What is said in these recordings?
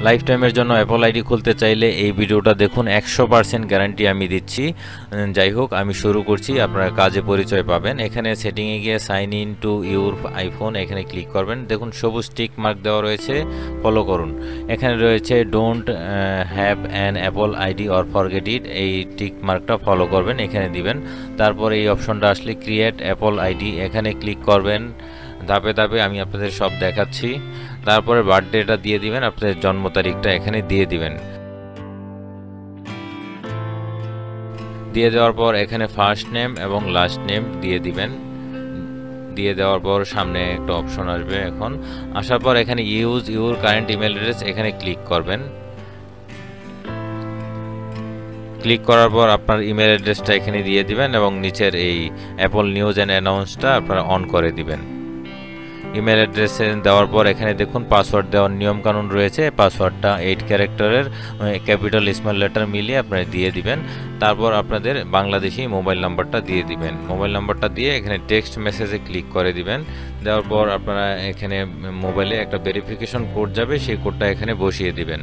Life টাইমের জন্য Apple ID খুলতে চাইলে এই ভিডিওটা দেখুন, 100% গ্যারান্টি আমি দিচ্ছি। যাই হোক, আমি শুরু করছি, আপনারা কাজে পরিচয় পাবেন। এখানে সেটিংয়ে গিয়ে sign in to your iPhone এখানে ক্লিক করবেন। দেখুন সবুজ টিক মার্ক দেওয়া রয়েছে, ফলো করুন। এখানে রয়েছে don't have an Apple ID or forget it, এই টিক মার্কটা ফলো করবেন, এখানে দিবেন। তারপর এই অপশনটা আসলে ক্রিয়েট অ্যাপল আইডি, এখানে ক্লিক করবেন। ধাপে ধাপে আমি আপনাদের সব দেখাচ্ছি। তারপরে বার্থডেটা দিয়ে দিবেন, আপনাদের জন্ম তারিখটা এখানে দিয়ে দিবেন। দিয়ে দেওয়ার পর এখানে ফার্স্ট নেম এবং লাস্ট নেম দিয়ে দিবেন। দিয়ে দেওয়ার পর সামনে একটা অপশন আসবে। এখন আসার পর এখানে use your current email address এখানে ক্লিক করবেন। ক্লিক করার পর আপনার ইমেল অ্যাড্রেসটা এখানে দিয়ে দিবেন এবং নিচের এই অ্যাপল নিউজ অ্যান্ড অ্যানাউন্সটা আপনারা অন করে দিবেন। ইমেল অ্যাড্রেসে দেওয়ার পর এখানে দেখুন পাসওয়ার্ড দেওয়ার নিয়মকানুন রয়েছে। পাসওয়ার্ডটা 8 ক্যারেক্টারের ক্যাপিটাল স্মল লেটার মিলিয়ে আপনারা দিয়ে দিবেন। তারপর আপনাদের বাংলাদেশি মোবাইল নাম্বারটা দিয়ে দিবেন। মোবাইল নাম্বারটা দিয়ে এখানে টেক্সট মেসেজে ক্লিক করে দিবেন। দেওয়ার পর আপনারা এখানে মোবাইলে একটা ভেরিফিকেশন কোড যাবে, সেই কোডটা এখানে বসিয়ে দিবেন।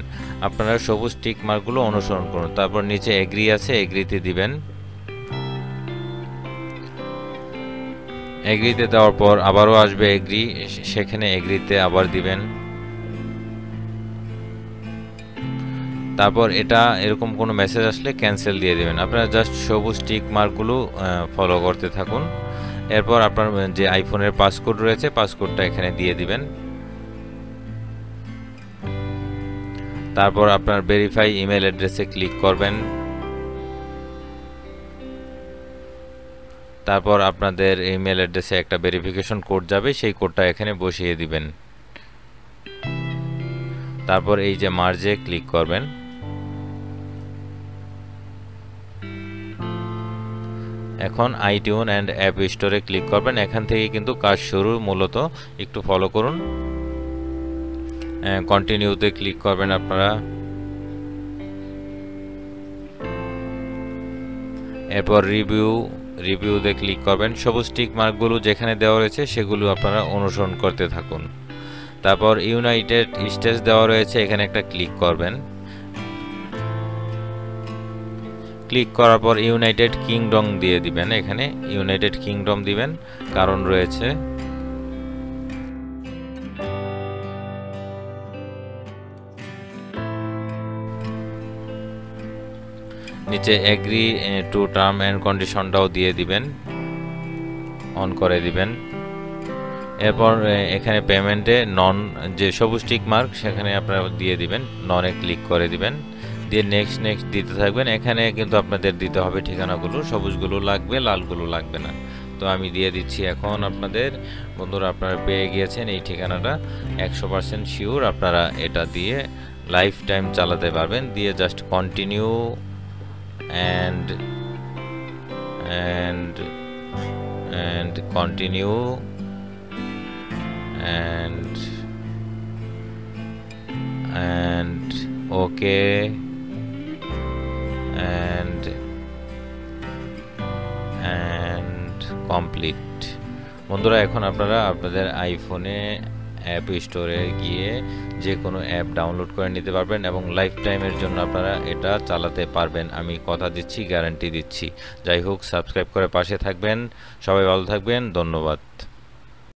আপনারা সবুজ টিক মার্কগুলো অনুসরণ করুন। তারপর নিচে এগ্রি আছে, এগ্রিতে দিবেন। এগ্রিতে দেওয়ার পর আবারও আসবে এগ্রি, সেখানে এগ্রিতে আবার দিবেন। তারপর এটা এরকম কোনো মেসেজ আসলে ক্যান্সেল দিয়ে দিবেন। আপনারা জাস্ট সবুজ টিক মার্কগুলো ফলো করতে থাকুন। এরপর আপনার যে আইফোনের পাসকোড রয়েছে, পাসকোডটা এখানে দিয়ে দিবেন। তারপর আপনার ভেরিফাই ইমেল অ্যাড্রেসে ক্লিক করবেন। তারপর আপনাদের ইমেল অ্যাড্রেসে একটা ভেরিফিকেশন কোড যাবে, সেই কোডটা এখানে বসিয়ে দিবেন। তারপর এই যে মার্জে ক্লিক করবেন। এখন আইটিউন অ্যান্ড অ্যাপ স্টোরে ক্লিক করবেন। এখান থেকে কিন্তু কাজ শুরু, মূলত একটু ফলো করুন। কন্টিনিউতে ক্লিক করবেন আপনারা। এরপর রিভিউতে ক্লিক করবেন। সবুজ টিক মার্কগুলো যেখানে দেওয়া রয়েছে সেগুলো আপনারা অনুসরণ করতে থাকুন। তারপর ইউনাইটেড স্টেটস দেওয়া রয়েছে, এখানে একটা ক্লিক করবেন। ক্লিক করার পর ইউনাইটেড কিংডম দিয়ে দিবেন। এখানে ইউনাইটেড কিংডম দিবেন, কারণ রয়েছে। নিচে এগ্রি টু টার্ম অ্যান্ড কন্ডিশনটাও দিয়ে দিবেন, অন করে দিবেন। এরপর এখানে পেমেন্টে নন, যে সবুজ টিক মার্ক সেখানে আপনারা দিয়ে দিবেন, ননে ক্লিক করে দিবেন। দিয়ে নেক্সট দিতে থাকবেন। এখানে কিন্তু আপনাদের দিতে হবে ঠিকানাগুলো, সবুজগুলো লাগবে, লালগুলো লাগবে না। তো আমি দিয়ে দিচ্ছি এখন আপনাদের। বন্ধুরা, আপনারা পেয়ে গিয়েছেন এই ঠিকানাটা, 100% শিওর আপনারা এটা দিয়ে লাইফ টাইম চালাতে পারবেন। দিয়ে just continue and continue and okay and complete. বন্ধুরা, এখন আপনারা আপনাদের আইফোনে অ্যাপ স্টোরে গিয়ে যে কোনো অ্যাপ ডাউনলোড করে নিতে পারবেন এবং লাইফ টাইমের জন্য আপনারা এটা চালাতে পারবেন। আমি কথা দিচ্ছি, গ্যারান্টি দিচ্ছি। যাই হোক, সাবস্ক্রাইব করে পাশে থাকবেন। সবাই ভালো থাকবেন, ধন্যবাদ।